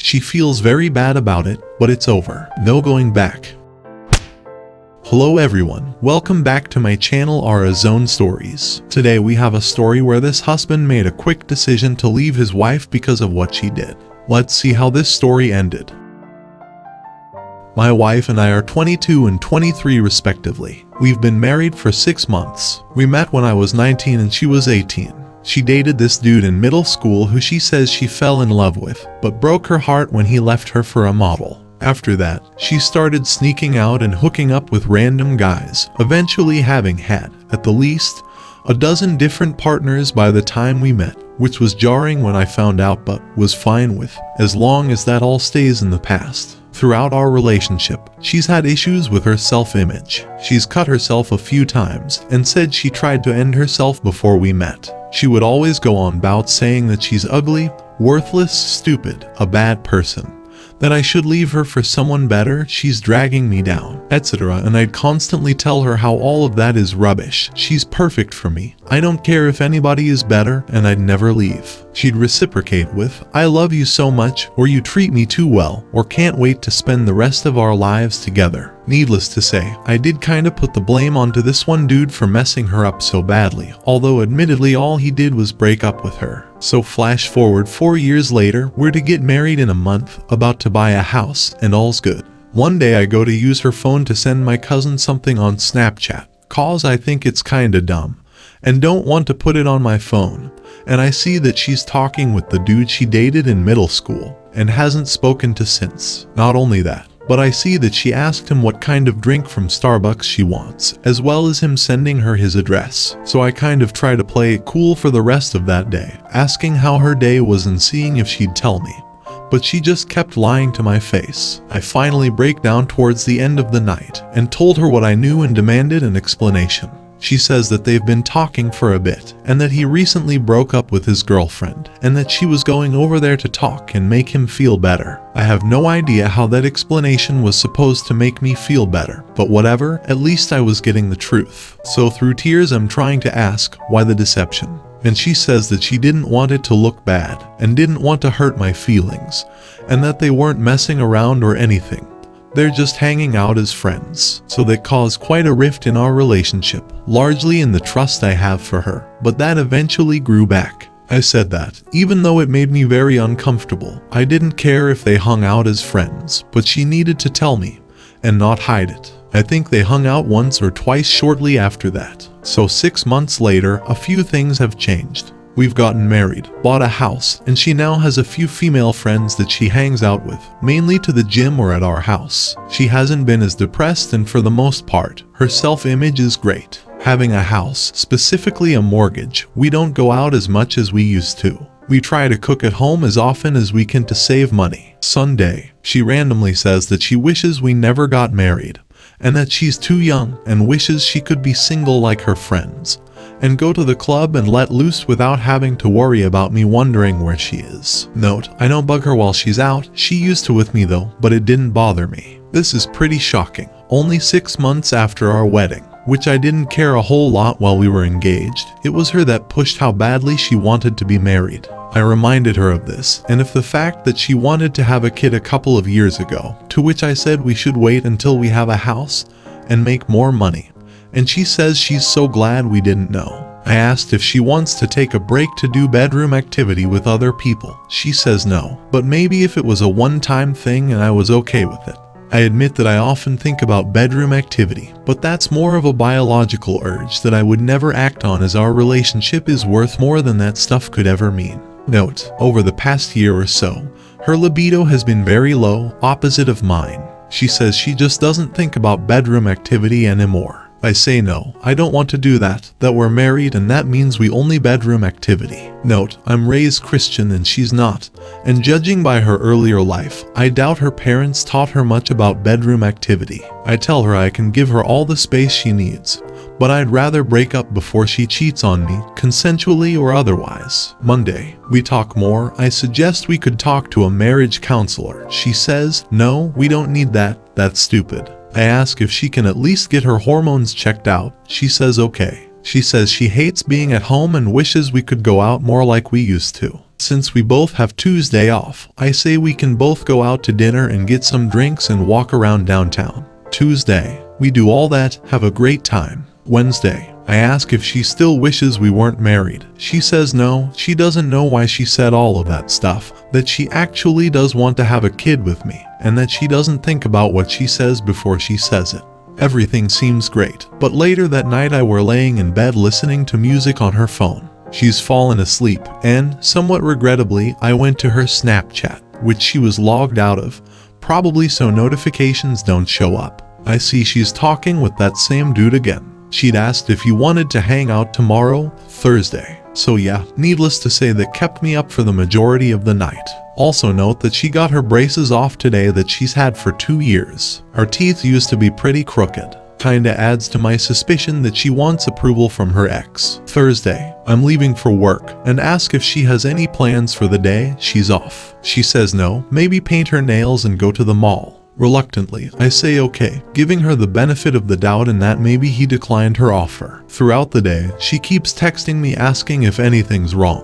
She feels very bad about it, but it's over. No going back. Hello everyone, welcome back to my channel Aura Zone Stories. Today we have a story where this husband made a quick decision to leave his wife because of what she did. Let's see how this story ended. My wife and I are 22 and 23 respectively. We've been married for 6 months. We met when I was 19 and she was 18. She dated this dude in middle school who she says she fell in love with, but broke her heart when he left her for a model. After that, she started sneaking out and hooking up with random guys, eventually having had, at the least, a dozen different partners by the time we met, which was jarring when I found out but was fine with, as long as that all stays in the past. Throughout our relationship, she's had issues with her self-image. She's cut herself a few times and said she tried to end herself before we met. She would always go on about saying that she's ugly, worthless, stupid, a bad person, that I should leave her for someone better, she's dragging me down, etc. And I'd constantly tell her how all of that is rubbish. She's perfect for me. I don't care if anybody is better, and I'd never leave. She'd reciprocate with, I love you so much, or you treat me too well, or can't wait to spend the rest of our lives together. Needless to say, I did kinda put the blame onto this one dude for messing her up so badly, although admittedly all he did was break up with her. So flash forward 4 years later, we're to get married in a month, about to buy a house, and all's good. One day I go to use her phone to send my cousin something on Snapchat, cause I think it's kinda dumb, and don't want to put it on my phone, and I see that she's talking with the dude she dated in middle school, and hasn't spoken to since. Not only that, but I see that she asked him what kind of drink from Starbucks she wants, as well as him sending her his address. So I kind of try to play it cool for the rest of that day, asking how her day was and seeing if she'd tell me. But she just kept lying to my face. I finally break down towards the end of the night, and told her what I knew and demanded an explanation. She says that they've been talking for a bit, and that he recently broke up with his girlfriend, and that she was going over there to talk and make him feel better. I have no idea how that explanation was supposed to make me feel better, but whatever, at least I was getting the truth. So through tears I'm trying to ask, why the deception? And she says that she didn't want it to look bad, and didn't want to hurt my feelings, and that they weren't messing around or anything. They're just hanging out as friends. So that caused quite a rift in our relationship, largely in the trust I have for her, but that eventually grew back. I said that, even though it made me very uncomfortable, I didn't care if they hung out as friends, but she needed to tell me, and not hide it. I think they hung out once or twice shortly after that. So 6 months later, a few things have changed. We've gotten married, bought a house, and she now has a few female friends that she hangs out with, mainly to the gym or at our house. She hasn't been as depressed, and for the most part, her self-image is great. Having a house, specifically a mortgage, we don't go out as much as we used to. We try to cook at home as often as we can to save money. Sunday, she randomly says that she wishes we never got married, and that she's too young and wishes she could be single like her friends, and go to the club and let loose without having to worry about me wondering where she is. Note, I don't bug her while she's out. She used to with me though, but it didn't bother me. This is pretty shocking. Only 6 months after our wedding, which I didn't care a whole lot while we were engaged, it was her that pushed how badly she wanted to be married. I reminded her of this, and of the fact that she wanted to have a kid a couple of years ago, to which I said we should wait until we have a house and make more money. And she says she's so glad we didn't know. I asked if she wants to take a break to do bedroom activity with other people. She says no, but maybe if it was a one-time thing and I was okay with it. I admit that I often think about bedroom activity, but that's more of a biological urge that I would never act on, as our relationship is worth more than that stuff could ever mean. Note, over the past year or so, her libido has been very low, opposite of mine. She says she just doesn't think about bedroom activity anymore. I say no, I don't want to do that we're married and that means we only bedroom activity. Note, I'm raised Christian and she's not, and judging by her earlier life, I doubt her parents taught her much about bedroom activity. I tell her I can give her all the space she needs, but I'd rather break up before she cheats on me, consensually or otherwise. Monday, we talk more. I suggest we could talk to a marriage counselor. She says, no, we don't need that, that's stupid. I ask if she can at least get her hormones checked out. She says okay. She says she hates being at home and wishes we could go out more like we used to. Since we both have Tuesday off, I say we can both go out to dinner and get some drinks and walk around downtown. Tuesday, we do all that, have a great time. Wednesday, I ask if she still wishes we weren't married. She says no, she doesn't know why she said all of that stuff, that she actually does want to have a kid with me, and that she doesn't think about what she says before she says it. Everything seems great, but later that night I were laying in bed listening to music on her phone. She's fallen asleep, and, somewhat regrettably, I went to her Snapchat, which she was logged out of, probably so notifications don't show up. I see she's talking with that same dude again. She'd asked if he wanted to hang out tomorrow, Thursday. So yeah, needless to say that kept me up for the majority of the night. Also note that she got her braces off today that she's had for 2 years. Her teeth used to be pretty crooked. Kinda adds to my suspicion that she wants approval from her ex. Thursday, I'm leaving for work and ask if she has any plans for the day she's off. She says no, maybe paint her nails and go to the mall. Reluctantly, I say okay, giving her the benefit of the doubt and that maybe he declined her offer. Throughout the day, she keeps texting me asking if anything's wrong,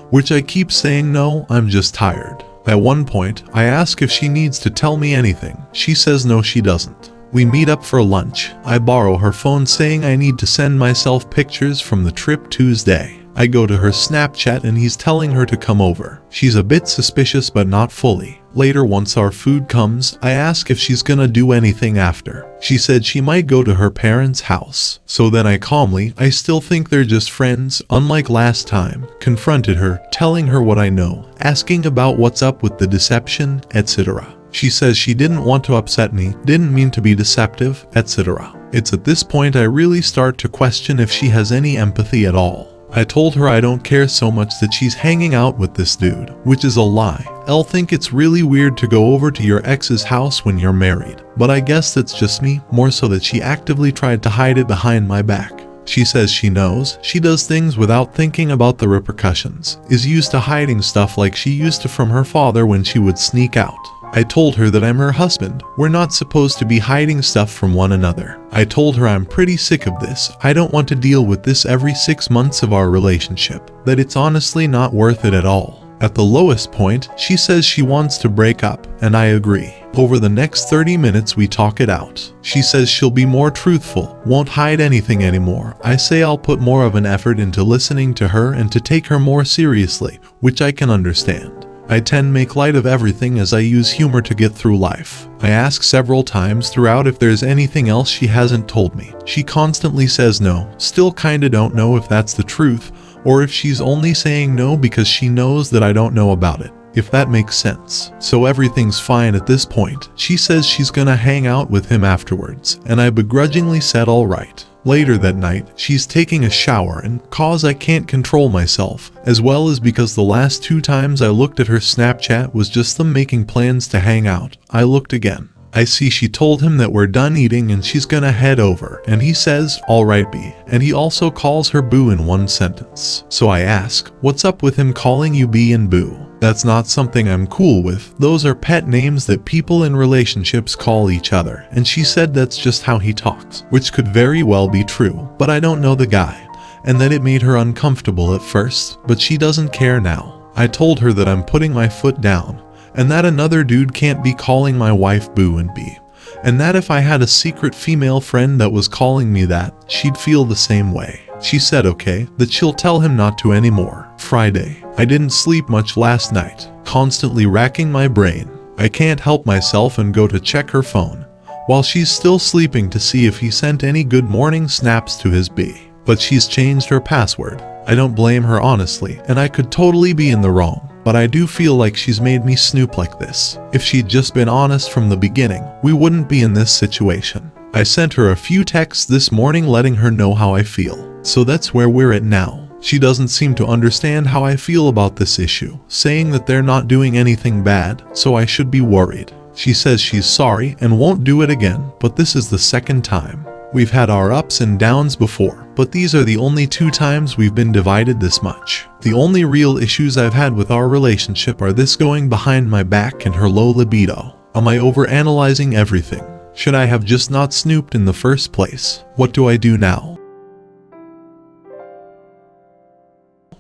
which I keep saying no, I'm just tired. At one point, I ask if she needs to tell me anything. She says no, she doesn't. We meet up for lunch. I borrow her phone saying I need to send myself pictures from the trip Tuesday. I go to her Snapchat and he's telling her to come over. She's a bit suspicious but not fully. Later, once our food comes, I ask if she's gonna do anything after. She said she might go to her parents' house. So then I calmly, I still think they're just friends, unlike last time, confronted her, telling her what I know, asking about what's up with the deception, etc. She says she didn't want to upset me, didn't mean to be deceptive, etc. It's at this point I really start to question if she has any empathy at all. I told her I don't care so much that she's hanging out with this dude, which is a lie. I'll think it's really weird to go over to your ex's house when you're married, but I guess that's just me, more so that she actively tried to hide it behind my back. She says she knows, she does things without thinking about the repercussions, is used to hiding stuff like she used to from her father when she would sneak out. I told her that I'm her husband. We're not supposed to be hiding stuff from one another. I told her I'm pretty sick of this. I don't want to deal with this every 6 months of our relationship. That it's honestly not worth it at all. At the lowest point, she says she wants to break up, and I agree. Over the next 30 minutes we talk it out. She says she'll be more truthful, won't hide anything anymore. I say I'll put more of an effort into listening to her and to take her more seriously, which I can understand. I tend to make light of everything as I use humor to get through life. I ask several times throughout if there's anything else she hasn't told me. She constantly says no, still kinda don't know if that's the truth, or if she's only saying no because she knows that I don't know about it, if that makes sense. So everything's fine at this point. She says she's gonna hang out with him afterwards, and I begrudgingly said alright. Later that night, she's taking a shower and cause I can't control myself, as well as because the last 2 times I looked at her Snapchat was just them making plans to hang out. I looked again. I see she told him that we're done eating and she's gonna head over, and he says, alright B, and he also calls her boo in one sentence. So I ask, what's up with him calling you B and boo? That's not something I'm cool with. Those are pet names that people in relationships call each other, and she said that's just how he talks, which could very well be true, but I don't know the guy, and that it made her uncomfortable at first, but she doesn't care now. I told her that I'm putting my foot down, and that another dude can't be calling my wife boo and B, and that if I had a secret female friend that was calling me that, she'd feel the same way. She said okay, that she'll tell him not to anymore. Friday. I didn't sleep much last night, constantly racking my brain. I can't help myself and go to check her phone, while she's still sleeping to see if he sent any good morning snaps to his B. But she's changed her password. I don't blame her honestly, and I could totally be in the wrong, but I do feel like she's made me snoop like this. If she'd just been honest from the beginning, we wouldn't be in this situation. I sent her a few texts this morning letting her know how I feel. So that's where we're at now. She doesn't seem to understand how I feel about this issue, saying that they're not doing anything bad, so I should be worried. She says she's sorry and won't do it again, but this is the second time. We've had our ups and downs before, but these are the only 2 times we've been divided this much. The only real issues I've had with our relationship are this going behind my back and her low libido. Am I overanalyzing everything? Should I have just not snooped in the first place? What do I do now?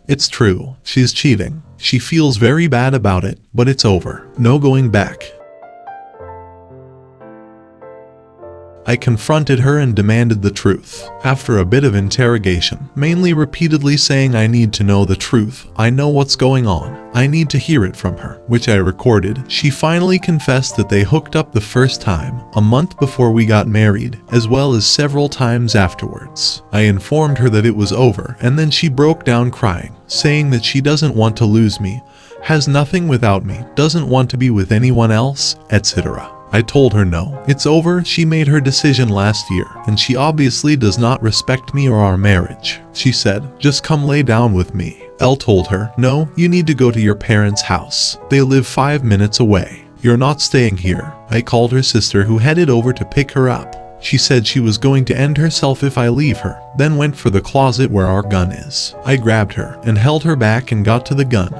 It's true, she's cheating. She feels very bad about it, but it's over. No going back. I confronted her and demanded the truth. After a bit of interrogation, mainly repeatedly saying I need to know the truth, I know what's going on, I need to hear it from her, which I recorded, she finally confessed that they hooked up the first time, a month before we got married, as well as several times afterwards. I informed her that it was over, and then she broke down crying, saying that she doesn't want to lose me, has nothing without me, doesn't want to be with anyone else, etc. I told her no, it's over, she made her decision last year, and she obviously does not respect me or our marriage. She said, just come lay down with me. Elle told her, no, you need to go to your parents' house. They live 5 minutes away. You're not staying here. I called her sister who headed over to pick her up. She said she was going to end herself if I leave her, then went for the closet where our gun is. I grabbed her and held her back and got to the gun,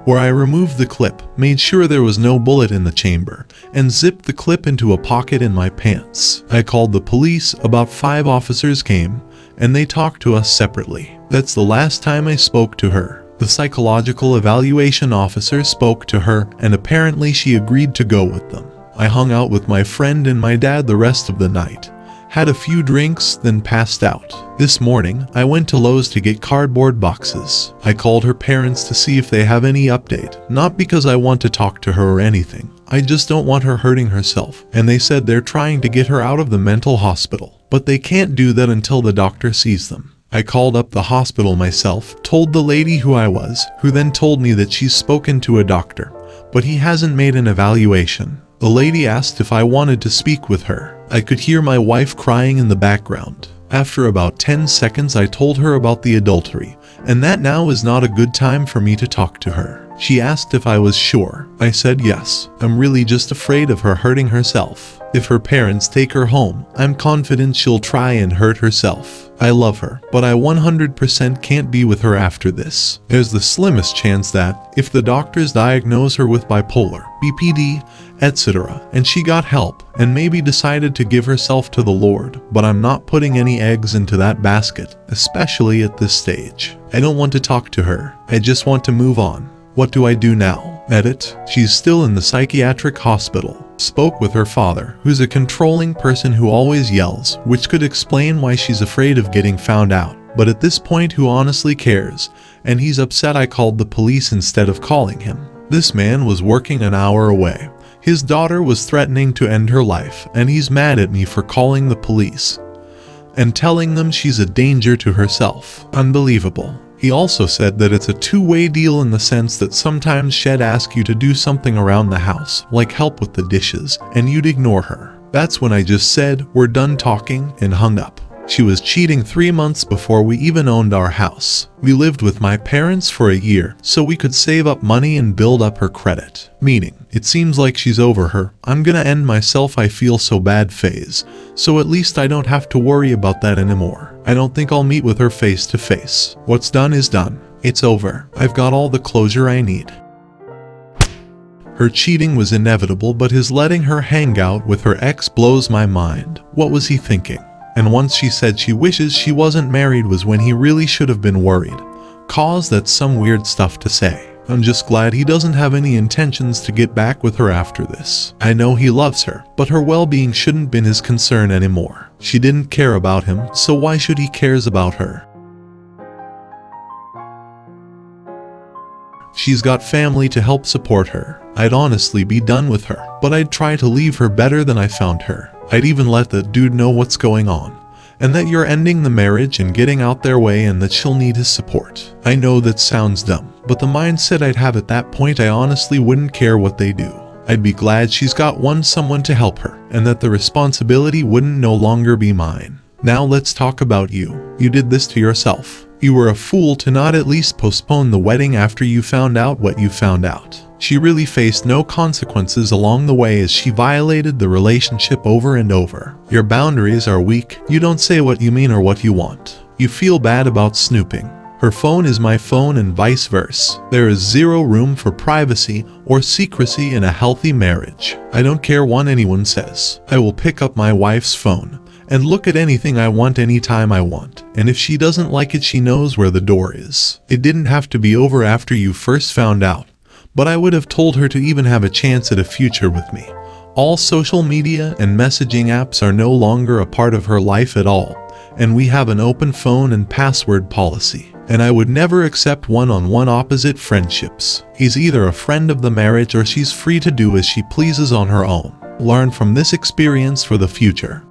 where I removed the clip, made sure there was no bullet in the chamber, and zipped the clip into a pocket in my pants. I called the police, about 5 officers came, and they talked to us separately. That's the last time I spoke to her. The psychological evaluation officer spoke to her, and apparently she agreed to go with them. I hung out with my friend and my dad the rest of the night. Had a few drinks, then passed out. This morning, I went to Lowe's to get cardboard boxes. I called her parents to see if they have any update, not because I want to talk to her or anything. I just don't want her hurting herself, and they said they're trying to get her out of the mental hospital, but they can't do that until the doctor sees them. I called up the hospital myself, told the lady who I was, who then told me that she's spoken to a doctor, but he hasn't made an evaluation. The lady asked if I wanted to speak with her. I could hear my wife crying in the background. After about 10 seconds I told her about the adultery, and that now is not a good time for me to talk to her. She asked if I was sure. I said yes. I'm really just afraid of her hurting herself. If her parents take her home, I'm confident she'll try and hurt herself. I love her, but I 100% can't be with her after this. There's the slimmest chance that, if the doctors diagnose her with bipolar, BPD, etc., and she got help, and maybe decided to give herself to the Lord, but I'm not putting any eggs into that basket, especially at this stage. I don't want to talk to her. I just want to move on. What do I do now? Edit. She's still in the psychiatric hospital. Spoke with her father, who's a controlling person who always yells, which could explain why she's afraid of getting found out. But at this point, who honestly cares? And he's upset I called the police instead of calling him. This man was working an hour away. His daughter was threatening to end her life, and he's mad at me for calling the police and telling them she's a danger to herself. Unbelievable. He also said that it's a two-way deal in the sense that sometimes she'd ask you to do something around the house, like help with the dishes, and you'd ignore her. That's when I just said, we're done talking, and hung up. She was cheating 3 months before we even owned our house. We lived with my parents for a year, so we could save up money and build up her credit. Meaning, it seems like she's over her, I'm gonna end myself I feel so bad phase, so at least I don't have to worry about that anymore. I don't think I'll meet with her face to face. What's done is done. It's over. I've got all the closure I need. Her cheating was inevitable, but his letting her hang out with her ex blows my mind. What was he thinking? And once she said she wishes she wasn't married was when he really should have been worried. Cause that's some weird stuff to say. I'm just glad he doesn't have any intentions to get back with her after this. I know he loves her, but her well-being shouldn't been his concern anymore. She didn't care about him, so why should he cares about her? She's got family to help support her. I'd honestly be done with her, but I'd try to leave her better than I found her. I'd even let that dude know what's going on, and that you're ending the marriage and getting out their way and that she'll need his support. I know that sounds dumb, but the mindset I'd have at that point, I honestly wouldn't care what they do. I'd be glad she's got someone to help her, and that the responsibility wouldn't no longer be mine. Now let's talk about you. You did this to yourself. You were a fool to not at least postpone the wedding after you found out what you found out. She really faced no consequences along the way as she violated the relationship over and over. Your boundaries are weak. You don't say what you mean or what you want. You feel bad about snooping. Her phone is my phone and vice versa. There is zero room for privacy or secrecy in a healthy marriage. I don't care what anyone says. I will pick up my wife's phone and look at anything I want anytime I want. And if she doesn't like it, she knows where the door is. It didn't have to be over after you first found out, but I would have told her to even have a chance at a future with me. All social media and messaging apps are no longer a part of her life at all, and we have an open phone and password policy. And I would never accept one-on-one opposite friendships. He's either a friend of the marriage or she's free to do as she pleases on her own. Learn from this experience for the future.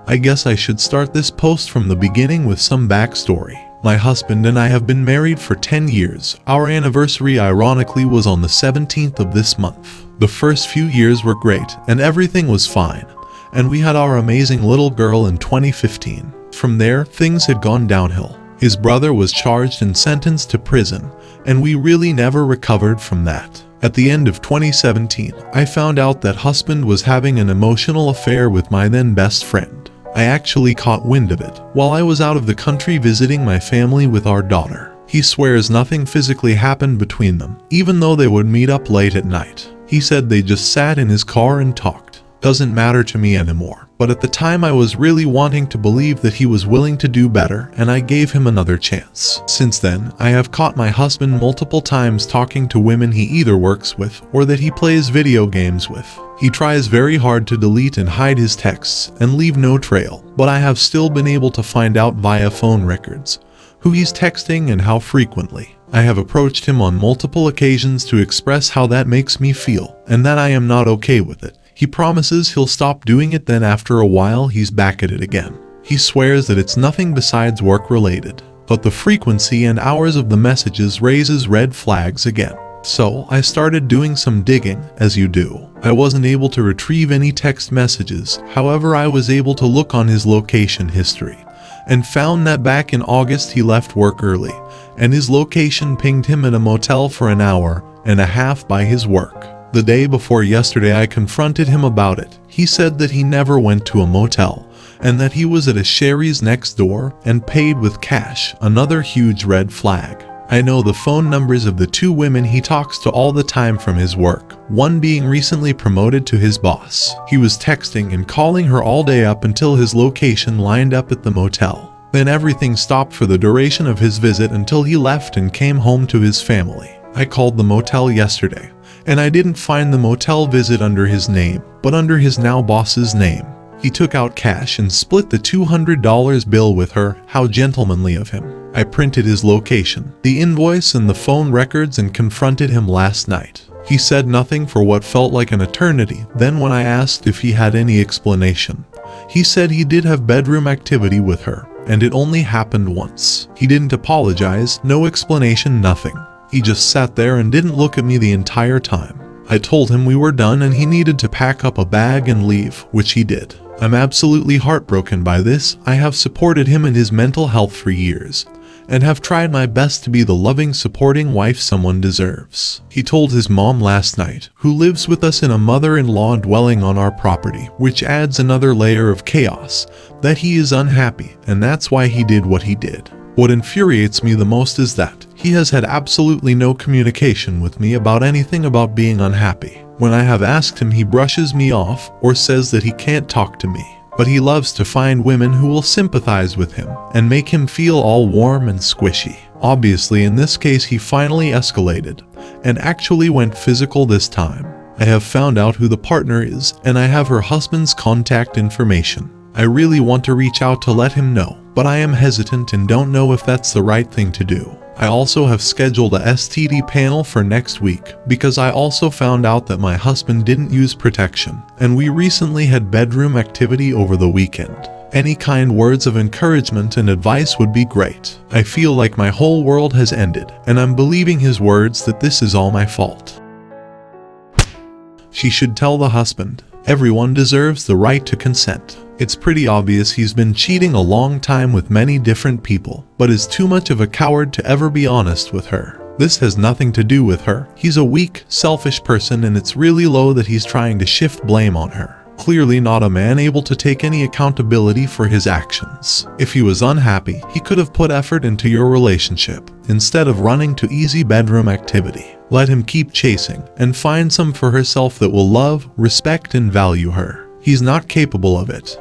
I guess I should start this post from the beginning with some backstory. My husband and I have been married for 10 years. Our anniversary ironically was on the 17th of this month. The first few years were great and everything was fine. And we had our amazing little girl in 2015. From there, things had gone downhill. His brother was charged and sentenced to prison, and we really never recovered from that. At the end of 2017, I found out that husband was having an emotional affair with my then best friend. I actually caught wind of it while I was out of the country visiting my family with our daughter. He swears nothing physically happened between them, even though they would meet up late at night. He said they just sat in his car and talked. Doesn't matter to me anymore. But at the time I was really wanting to believe that he was willing to do better, and I gave him another chance. Since then, I have caught my husband multiple times talking to women he either works with or that he plays video games with. He tries very hard to delete and hide his texts and leave no trail, but I have still been able to find out via phone records who he's texting and how frequently. I have approached him on multiple occasions to express how that makes me feel and that I am not okay with it. He promises he'll stop doing it, then after a while he's back at it again. He swears that it's nothing besides work related, but the frequency and hours of the messages raises red flags again. So I started doing some digging, as you do. I wasn't able to retrieve any text messages, however I was able to look on his location history, and found that back in August he left work early, and his location pinged him at a motel for an hour and a half by his work. The day before yesterday I confronted him about it. He said that he never went to a motel, and that he was at a Sherry's next door and paid with cash, another huge red flag. I know the phone numbers of the two women he talks to all the time from his work, one being recently promoted to his boss. He was texting and calling her all day up until his location lined up at the motel. Then everything stopped for the duration of his visit until he left and came home to his family. I called the motel yesterday, and I didn't find the motel visit under his name, but under his now boss's name. He took out cash and split the $200 bill with her. How gentlemanly of him. I printed his location, the invoice and the phone records and confronted him last night. He said nothing for what felt like an eternity. Then when I asked if he had any explanation, he said he did have bedroom activity with her, and it only happened once. He didn't apologize, no explanation, nothing. He just sat there and didn't look at me the entire time. I told him we were done and he needed to pack up a bag and leave, which he did. I'm absolutely heartbroken by this. I have supported him in his mental health for years, and have tried my best to be the loving, supporting wife someone deserves. He told his mom last night, who lives with us in a mother-in-law dwelling on our property, which adds another layer of chaos, that he is unhappy, and that's why he did what he did. What infuriates me the most is that he has had absolutely no communication with me about anything about being unhappy. When I have asked him, he brushes me off or says that he can't talk to me. But he loves to find women who will sympathize with him and make him feel all warm and squishy. Obviously, in this case, he finally escalated and actually went physical this time. I have found out who the partner is, and I have her husband's contact information. I really want to reach out to let him know, but I am hesitant and don't know if that's the right thing to do. I also have scheduled a STD panel for next week because I also found out that my husband didn't use protection, and we recently had bedroom activity over the weekend. Any kind words of encouragement and advice would be great. I feel like my whole world has ended, and I'm believing his words that this is all my fault. She should tell the husband. Everyone deserves the right to consent. It's pretty obvious he's been cheating a long time with many different people, but is too much of a coward to ever be honest with her. This has nothing to do with her. He's a weak, selfish person, and it's really low that he's trying to shift blame on her. Clearly not a man able to take any accountability for his actions. If he was unhappy, he could have put effort into your relationship, instead of running to easy bedroom activity. Let him keep chasing and find some for herself that will love, respect, and value her. He's not capable of it.